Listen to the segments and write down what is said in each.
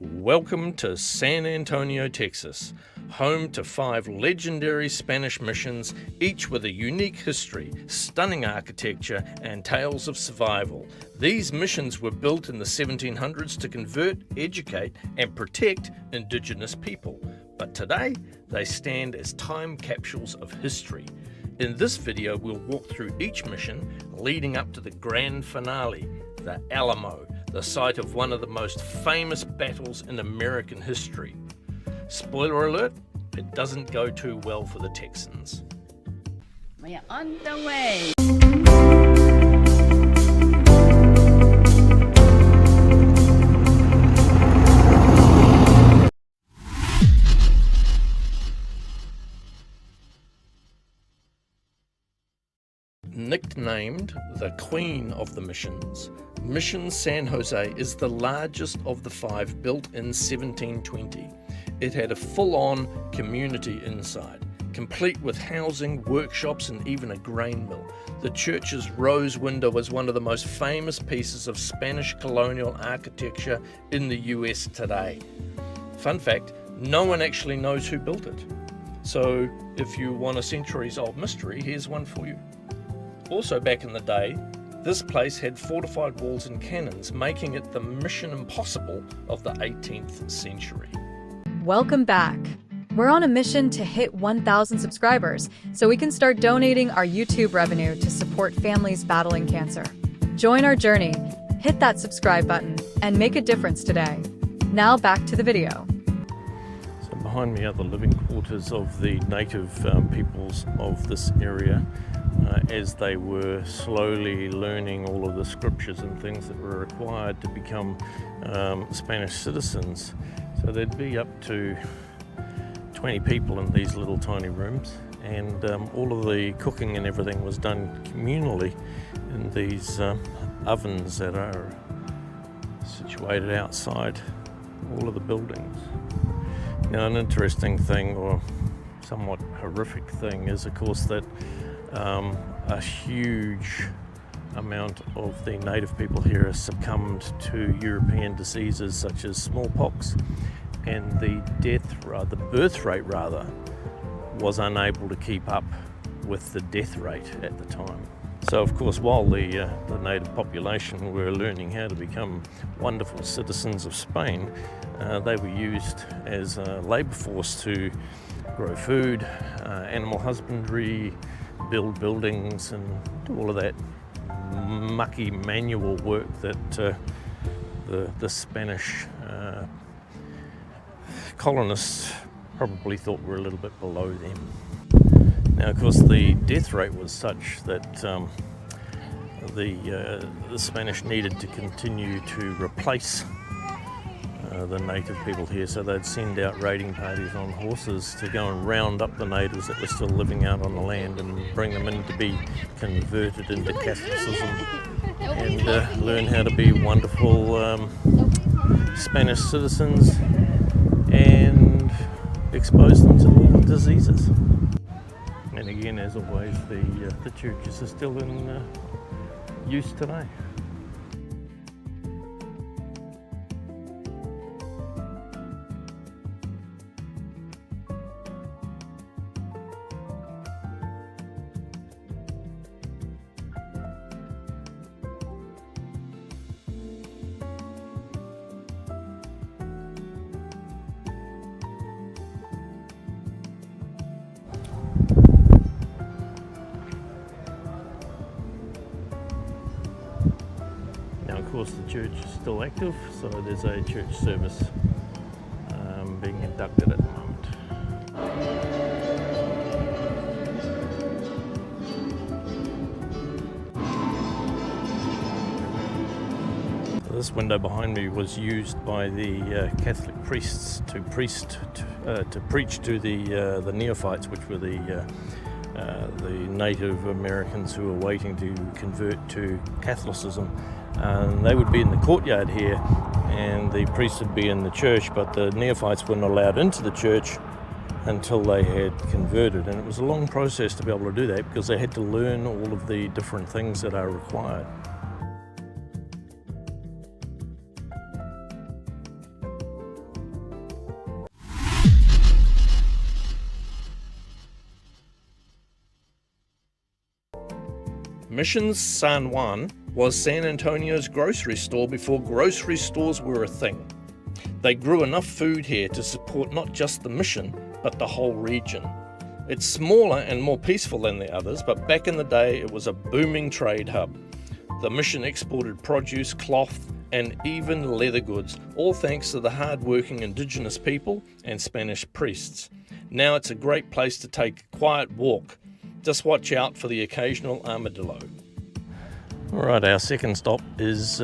Welcome to San Antonio, Texas, home to 5 legendary Spanish missions, each with a unique history, stunning architecture, and tales of survival. These missions were built in the 1700s to convert, educate, and protect indigenous people. But today, they stand as time capsules of history. In this video, we'll walk through each mission leading up to the grand finale, the Alamo, the site of one of the most famous battles in American history. Spoiler alert, it doesn't go too well for the Texans. We're on the way. Nicknamed the Queen of the Missions, Mission San Jose is the largest of the 5 built in 1720. It had a full-on community inside, complete with housing, workshops, and even a grain mill. The church's rose window was one of the most famous pieces of Spanish colonial architecture in the US today. Fun fact, no one actually knows who built it. So if you want a centuries-old mystery, here's one for you. Also back in the day, this place had fortified walls and cannons, making it the mission impossible of the 18th century. Welcome back. We're on a mission to hit 1,000 subscribers so we can start donating our YouTube revenue to support families battling cancer. Join our journey, hit that subscribe button, and make a difference today. Now back to the video. So behind me are the living quarters of the native peoples of this area. As they were slowly learning all of the scriptures and things that were required to become Spanish citizens. So there'd be up to 20 people in these little tiny rooms, and all of the cooking and everything was done communally in these ovens that are situated outside all of the buildings. Now, an interesting thing, or somewhat horrific thing, is of course that a huge amount of the native people here have succumbed to European diseases such as smallpox, and the birth rate was unable to keep up with the death rate at the time. So of course, while the native population were learning how to become wonderful citizens of Spain, they were used as a labour force to grow food, animal husbandry, build buildings, and do all of that mucky manual work that the Spanish colonists probably thought were a little bit below them. Now, of course, the death rate was such that the Spanish needed to continue to replace the native people here, so they'd send out raiding parties on horses to go and round up the natives that were still living out on the land and bring them in to be converted into Catholicism and learn how to be wonderful Spanish citizens and expose them to all the diseases. And again, as always, the churches are still in use today. Of course, the church is still active, so there's a church service being conducted at the moment. This window behind me was used by the Catholic priests to preach to the neophytes, which were the Native Americans who were waiting to convert to Catholicism. And they would be in the courtyard here, and the priests would be in the church, but the neophytes weren't allowed into the church until they had converted. And it was a long process to be able to do that because they had to learn all of the different things that are required. Mission San Juan was San Antonio's grocery store before grocery stores were a thing. They grew enough food here to support not just the mission, but the whole region. It's smaller and more peaceful than the others, but back in the day it was a booming trade hub. The mission exported produce, cloth, and even leather goods, all thanks to the hard-working indigenous people and Spanish priests. Now it's a great place to take a quiet walk. Just watch out for the occasional armadillo. Alright, our second stop is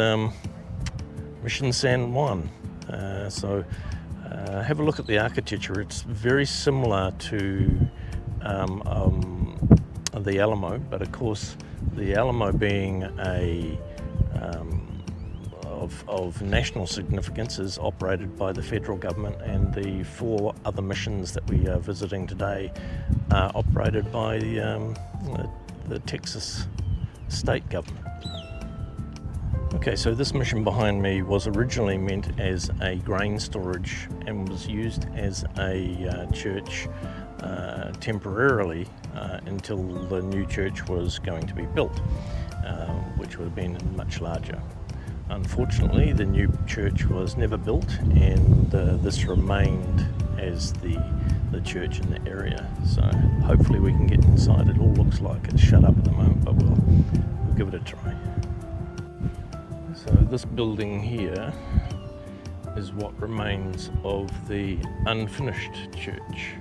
Mission San Juan. Have a look at the architecture. It's very similar to the Alamo, but of course the Alamo being of national significance is operated by the federal government, and the 4 other missions that we are visiting today are operated by the Texas state government. Okay, so this mission behind me was originally meant as a grain storage and was used as a church temporarily until the new church was going to be built, which would have been much larger. Unfortunately, the new church was never built, and this remained as the church in the area. So hopefully we can get inside. It all looks like it's shut up at the moment, but we'll give it a try. So this building here is what remains of the unfinished church.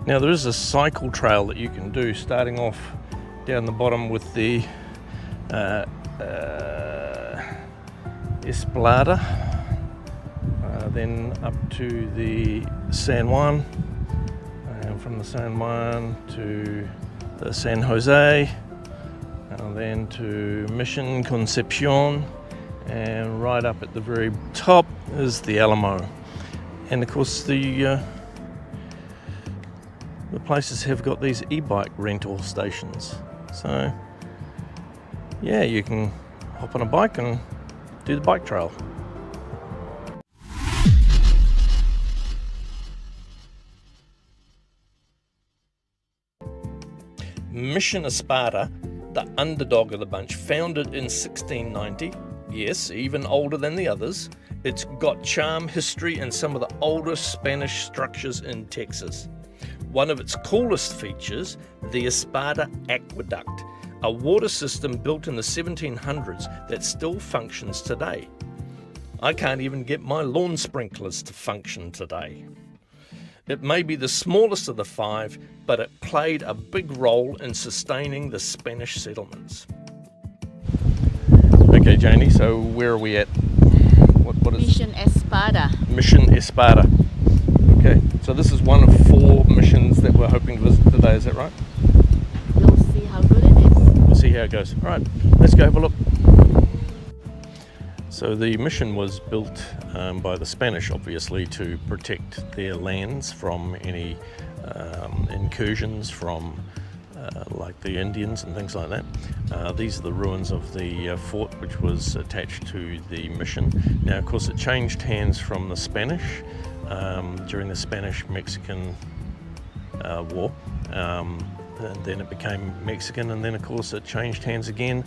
Now there is a cycle trail that you can do, starting off down the bottom with the Espada, then up to the San Juan, and from the San Juan to the San Jose, and then to Mission Concepción, and right up at the very top is the Alamo. And of course the places have got these e-bike rental stations. So yeah, you can hop on a bike and do the bike trail. Mission Espada, the underdog of the bunch, founded in 1690, yes, even older than the others. It's got charm, history, and some of the oldest Spanish structures in Texas. One of its coolest features, the Espada Aqueduct, a water system built in the 1700s that still functions today. I can't even get my lawn sprinklers to function today. It may be the smallest of the 5, but it played a big role in sustaining the Spanish settlements. Okay, Janie, so where are we at? What is Mission Espada. Mission Espada. Okay, so this is one of 4 missions that we're hoping to visit today, is that right? We'll see how good it is. We'll see how it goes. All right, let's go have a look. So the mission was built by the Spanish, obviously, to protect their lands from any incursions from like the Indians and things like that. These are the ruins of the fort which was attached to the mission. Now, of course, it changed hands from the Spanish during the Spanish-Mexican War. And then it became Mexican, and then, of course, it changed hands again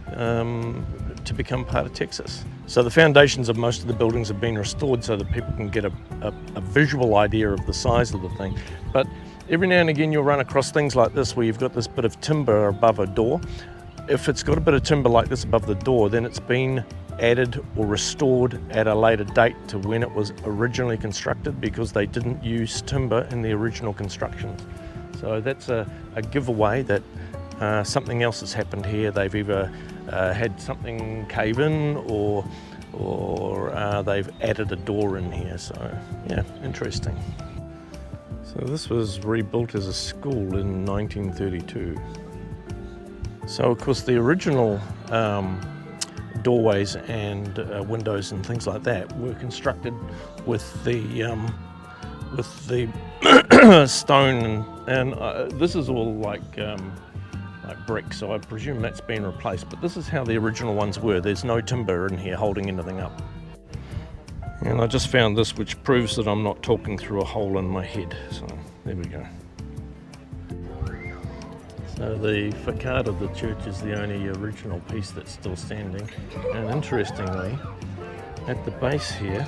to become part of Texas. So the foundations of most of the buildings have been restored so that people can get a visual idea of the size of the thing. But every now and again you'll run across things like this where you've got this bit of timber above a door. If it's got a bit of timber like this above the door, then it's been added or restored at a later date to when it was originally constructed, because they didn't use timber in the original constructions. So that's a giveaway that something else has happened here. They've either had something cave in, or they've added a door in here. So yeah, interesting. So this was rebuilt as a school in 1932. So of course the original doorways and windows and things like that were constructed with the stone, and this is all like brick, so I presume that's been replaced, but this is how the original ones were. There's no timber in here holding anything up. And I just found this, which proves that I'm not talking through a hole in my head. So there we go. So the facade of the church is the only original piece that's still standing. And interestingly, at the base here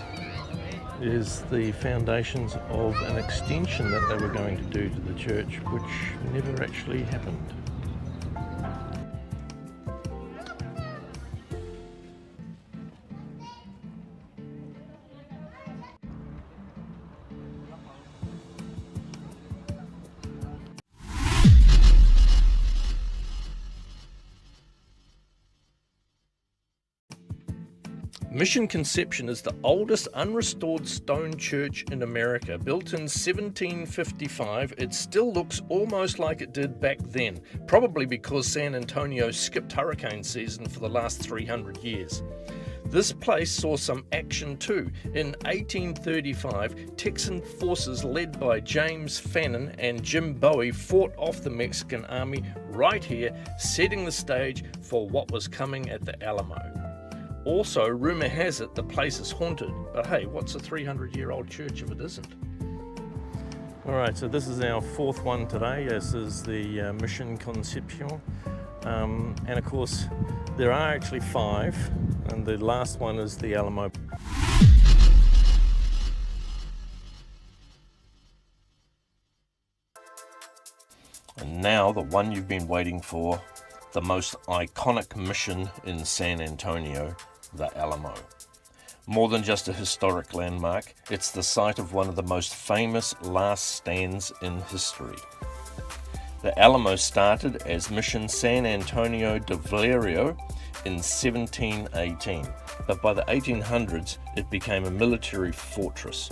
is the foundations of an extension that they were going to do to the church, which never actually happened. Mission Conception is the oldest unrestored stone church in America. Built in 1755, it still looks almost like it did back then, probably because San Antonio skipped hurricane season for the last 300 years. This place saw some action too. In 1835, Texan forces led by James Fannin and Jim Bowie fought off the Mexican army right here, setting the stage for what was coming at the Alamo. Also, rumour has it the place is haunted, but hey, what's a 300-year-old church if it isn't? Alright, so this is our fourth one today. This is the Mission Conception. And of course, there are actually 5, and the last one is the Alamo. And now the one you've been waiting for, the most iconic mission in San Antonio, the Alamo. More than just a historic landmark, it's the site of one of the most famous last stands in history. The Alamo started as Mission San Antonio de Valerio in 1718, but by the 1800s it became a military fortress.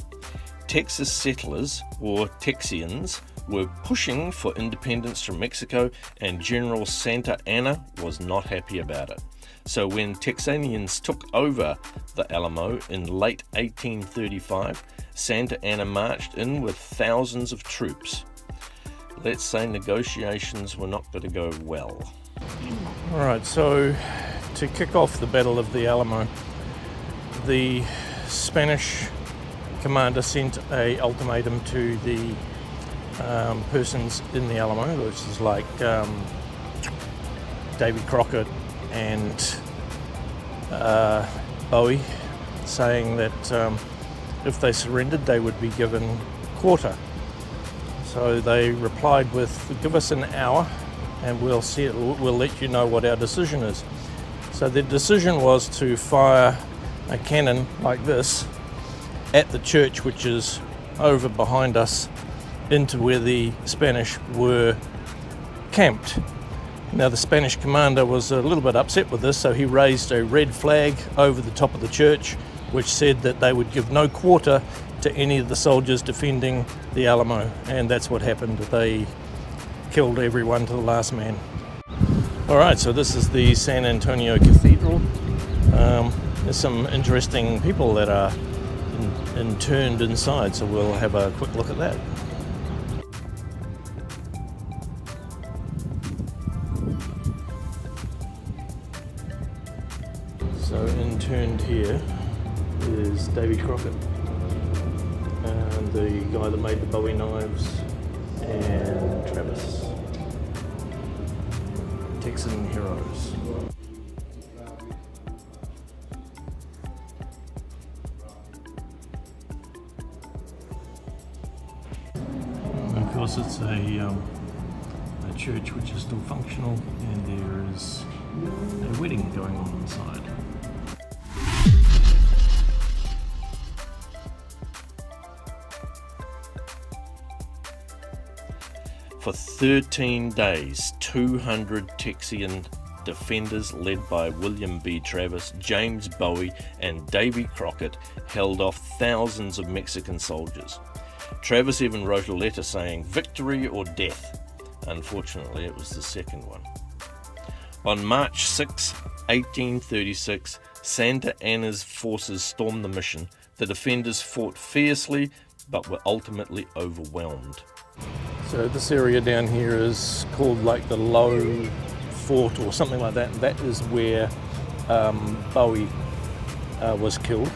Texas settlers, or Texians, were pushing for independence from Mexico, and General Santa Anna was not happy about it. So when Texanians took over the Alamo in late 1835, Santa Anna marched in with thousands of troops. Let's say negotiations were not going to go well. Alright, so to kick off the Battle of the Alamo, the Spanish commander sent an ultimatum to the persons in the Alamo, which is like Davy Crocket and Bowie, saying that if they surrendered they would be given quarter. So they replied with, give us an hour and we'll let you know what our decision is. So the decision was to fire a cannon like this at the church, which is over behind us, into where the Spanish were camped. Now the Spanish commander was a little bit upset with this, so he raised a red flag over the top of the church which said that they would give no quarter to any of the soldiers defending the Alamo, and that's what happened. They killed everyone to the last man. Alright, so this is the San Antonio Cathedral. There's some interesting people that are interned inside, so we'll have a quick look at that. So interned here is Davy Crocket, and the guy that made the Bowie knives, and Travis. Texan heroes. And of course it's a church which is still functional, and there is a wedding going on inside. For 13 days, 200 Texian defenders led by William B. Travis, James Bowie and Davy Crocket held off thousands of Mexican soldiers. Travis even wrote a letter saying, "Victory or death." Unfortunately, it was the second one. On March 6, 1836, Santa Anna's forces stormed the mission. The defenders fought fiercely, but were ultimately overwhelmed. So this area down here is called like the Low Fort or something like that. That is where Bowie was killed.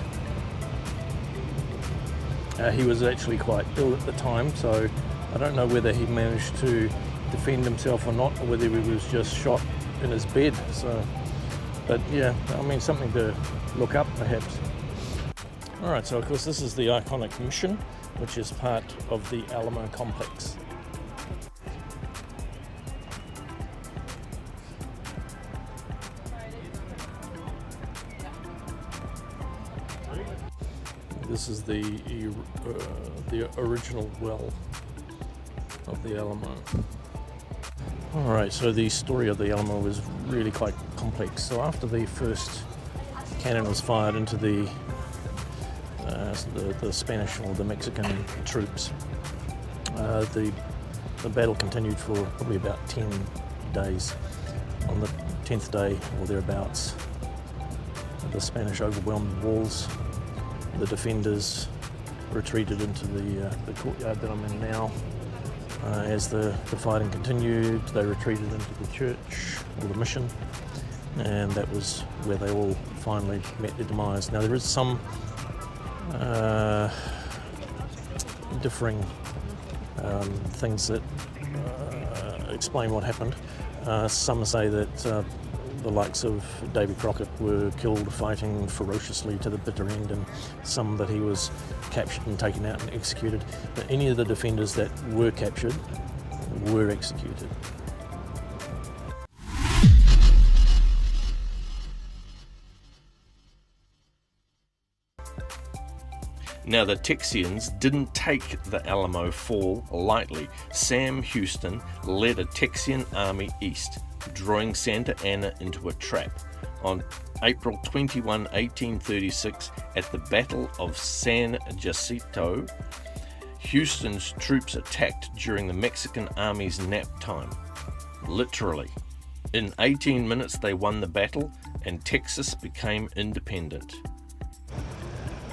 He was actually quite ill at the time, so I don't know whether he managed to defend himself or not, or whether he was just shot in his bed. So, but yeah, I mean, something to look up perhaps. Alright, so of course this is the iconic mission, which is part of the Alamo complex. This is the original well of the Alamo. Alright, so the story of the Alamo is really quite complex. So after the first cannon was fired into the Spanish or the Mexican troops, the battle continued for probably about 10 days. On the 10th day or thereabouts, the Spanish overwhelmed the walls. The defenders retreated into the courtyard that I'm in now. As the fighting continued, they retreated into the church or the mission, and that was where they all finally met their demise. Now there is some differing things that explain what happened. Some say that the likes of Davy Crocket were killed fighting ferociously to the bitter end, and some that he was captured and taken out and executed. But any of the defenders that were captured were executed. Now the Texians didn't take the Alamo fall lightly. Sam Houston led a Texian army east, drawing Santa Anna into a trap. On April 21, 1836, at the Battle of San Jacinto, Houston's troops attacked during the Mexican army's nap time. Literally. In 18 minutes they won the battle and Texas became independent.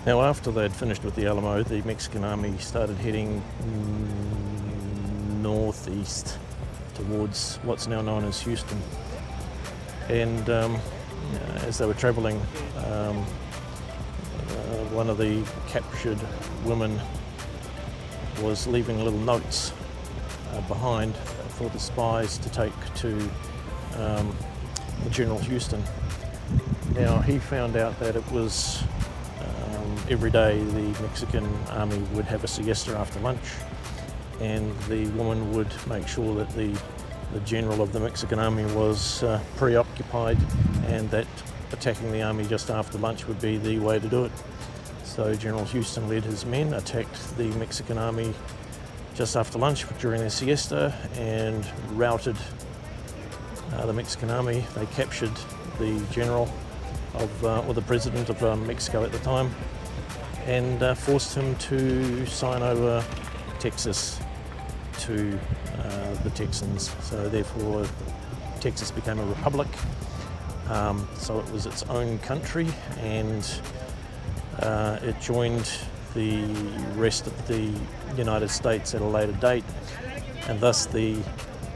Now after they had finished with the Alamo, the Mexican army started heading northeast towards what's now known as Houston. And as they were travelling, one of the captured women was leaving little notes behind for the spies to take to General Houston. Now he found out that it was every day the Mexican army would have a siesta after lunch, and the woman would make sure that the general of the Mexican army was preoccupied, and that attacking the army just after lunch would be the way to do it. So General Houston led his men, attacked the Mexican army just after lunch during their siesta, and routed the Mexican army. They captured the general of, or the president of Mexico at the time, and forced him to sign over Texas to the Texans. So therefore Texas became a republic. So it was its own country, and it joined the rest of the United States at a later date, and thus the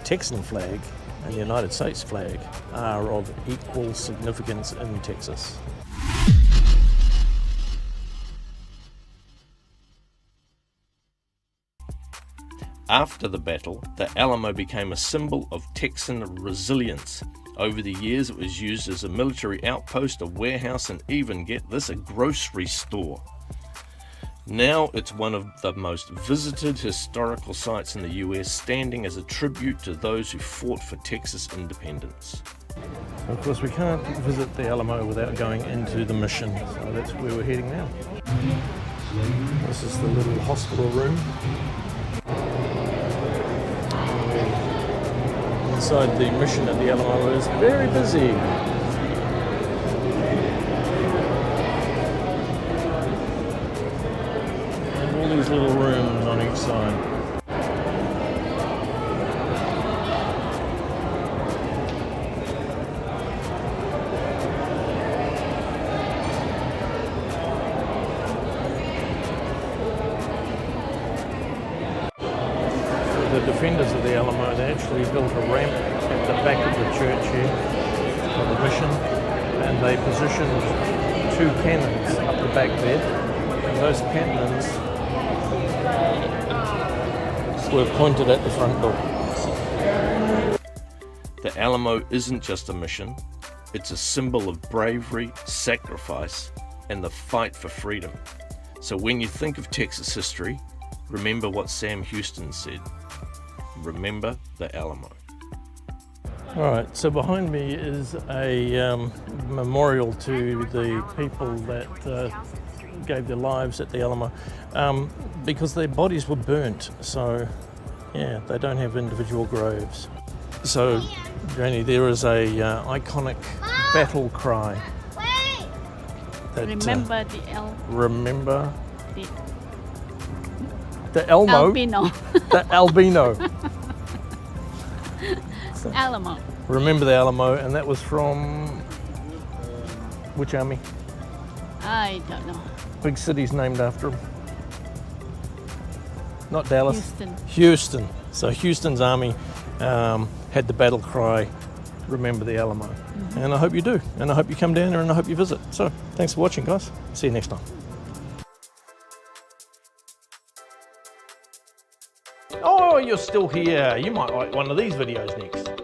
Texan flag and the United States flag are of equal significance in Texas. After the battle, the Alamo became a symbol of Texan resilience. Over the years, it was used as a military outpost, a warehouse, and even, get this, a grocery store. Now it's one of the most visited historical sites in the US, standing as a tribute to those who fought for Texas independence. Of course, we can't visit the Alamo without going into the mission, so that's where we're heading now. This is the little hospital room. Inside the mission at the Alamo is very busy. And all these little rooms on each side. The defenders of the Alamo, they actually built a ramp at the back of the church here for the mission, and they positioned 2 cannons up the back there, and those cannons were pointed at the front door. The Alamo isn't just a mission, it's a symbol of bravery, sacrifice, and the fight for freedom. So when you think of Texas history, remember what Sam Houston said. Remember the Alamo. Alright, so behind me is a memorial to the people that gave their lives at the Alamo, because their bodies were burnt, so yeah, they don't have individual graves. So, Janie, there is a iconic battle cry. That, Remember remember the Elmo. albino. The albino. Alamo. Remember the Alamo, and that was from which army? I don't know. Big city's named after him. Not Dallas. Houston. Houston. So Houston's army had the battle cry, remember the Alamo. And I hope you do. And I hope you come down there and I hope you visit. So thanks for watching, guys. See you next time. Oh, you're still here. You might like one of these videos next.